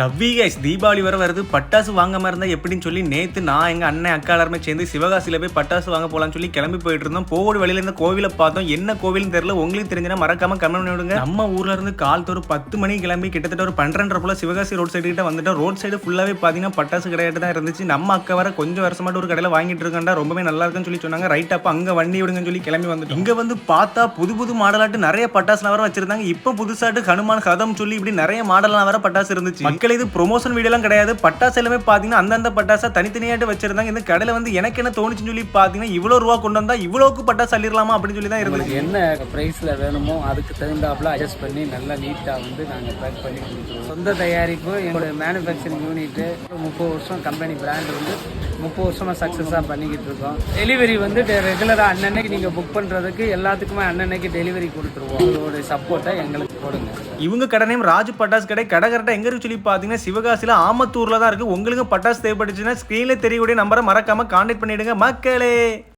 லவ்வி guys, Deepavali வர வருது. பட்டாசு வாங்காம இருந்தா எப்படின்னு சொல்லி நேத்து நான் எங்க அண்ணன் அக்கா எல்லாருமே சேர்ந்து சிவகாசியில போய் பட்டாசு வாங்க போலாம்னு சொல்லி கிளம்பி போயிட்டு இருந்தோம். போகிற வழியில இருந்த கோவிலை பார்த்தோம். என்ன கோவில்னு தெரியல. உங்களுக்கு தெரிஞ்சுனா மறக்காம கமெண்ட் பண்ணி விடுங்க. நம்ம ஊர்ல இருந்து கால் ஒரு 10 மணி கிளம்பி கிட்டத்தட்ட ஒரு 12:30 போல சிவகாசி ரோட் சைடு கிட்ட வந்துட்டோம். ரோட் சைடு ஃபுல்லாவே பாத்தீங்கன்னா பட்டாசு கடையாட்டு தான் இருந்துச்சு. நம்ம அக்கா வர கொஞ்சம் வருஷமாட்டு ஒரு கடையில வாங்கிட்டு இருக்காண்டா, ரொம்பவே நல்லா இருக்குன்னு சொல்லி சொன்னாங்க. ரைட் அப்ப அங்க வண்டி விடுங்கன்னு சொல்லி கிளம்பி வந்துட்டோம். இங்க வந்து பார்த்தா புது புது மாடலாட்டு நிறைய பட்டாசுலாம் வர வச்சிருந்தாங்க. இப்போ புதுசாட்டு ஹனுமான் கதம் சொல்லி இப்படி நிறைய மாடலாம் வர பட்டாசு இருந்துச்சு. மக்கள் இது ப்ரொமோஷன் வீடியோலாம் கிடையாது. பட்டாசு எல்லாமே பாத்தீங்கன்னா அந்தந்த பட்டாசா தனித்தனியாட்டு வச்சிருந்தாங்க. இந்த கடையில வந்து எனக்கு என்ன தோணுச்சுன்னு சொல்லி பாத்தீங்கன்னா இவ்வளவு ரூபா கொண்டு வந்தா இவ்வளவுக்கு பட்டாசு அள்ளிடலாமா அப்படின்னு சொல்லி தான் இருந்துச்சு. என்ன பிரைஸ்ல வேணுமோ அதுக்கு தகுந்தாப்புல அட்ஜஸ்ட் பண்ணி நல்லா நீட்டா வந்து நாங்கள் பேக் பண்ணி கொடுத்துருவோம். சொந்த தயாரிப்பு எங்களோட மேனுஃபேக்சரிங் யூனிட் 30 வருஷம் கம்பெனி பிராண்ட் வந்து 30 வருஷமா சக்சஸா பண்ணிக்கிட்டு இருக்கோம். டெலிவரி வந்து ரெகுலரா அன்னன்னைக்கு நீங்க புக் பண்றதுக்கு எல்லாத்துக்குமே அன்னன்னைக்கு டெலிவரி கொடுத்துருவோம். உங்களோட சப்போர்ட்டை எங்களுக்கு போடுங்க. இவங்க கடை நேம் ராஜ் பட்டாசு கடை. கடை கரெக்டா எங்க இருக்கு சொல்லி பாத்தீங்கன்னா சிவகாசியில ஆமத்தூர்ல தான் இருக்கு. உங்களுக்கு பட்டாசு தேவைப்பட்டுச்சுன்னா ஸ்கிரீன்ல தெரியக்கூடிய நம்பரை மறக்காம கான்டாக்ட் பண்ணிடுங்க மக்களே.